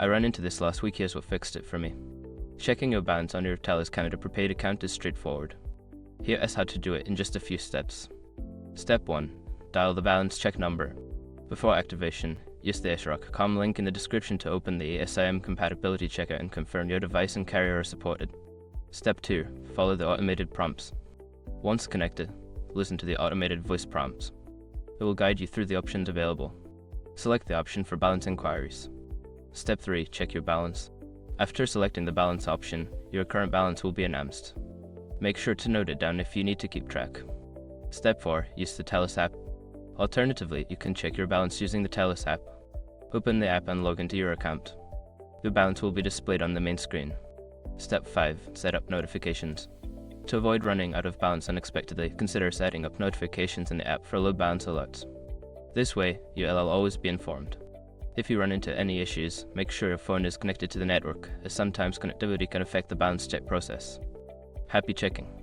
I ran into this last week. Here's what fixed it for me. Checking your balance on your Telus Canada Prepaid account is straightforward. Here is how to do it in just a few steps. Step 1. Dial the balance check number. Before activation, use the eSIM link in the description to open the eSIM compatibility checker and confirm your device and carrier are supported. Step 2. Follow the automated prompts. Once connected, listen to the automated voice prompts. It will guide you through the options available. Select the option for balance inquiries. Step 3. Check your balance. After selecting the balance option, your current balance will be announced. Make sure to note it down if you need to keep track. Step 4. Use the Telus app. Alternatively, you can check your balance using the Telus app. Open the app and log into your account. Your balance will be displayed on the main screen. Step 5. Set up notifications. To avoid running out of balance unexpectedly, consider setting up notifications in the app for low balance alerts. This way, you'll always be informed. If you run into any issues, make sure your phone is connected to the network, as sometimes connectivity can affect the balance check process. Happy checking!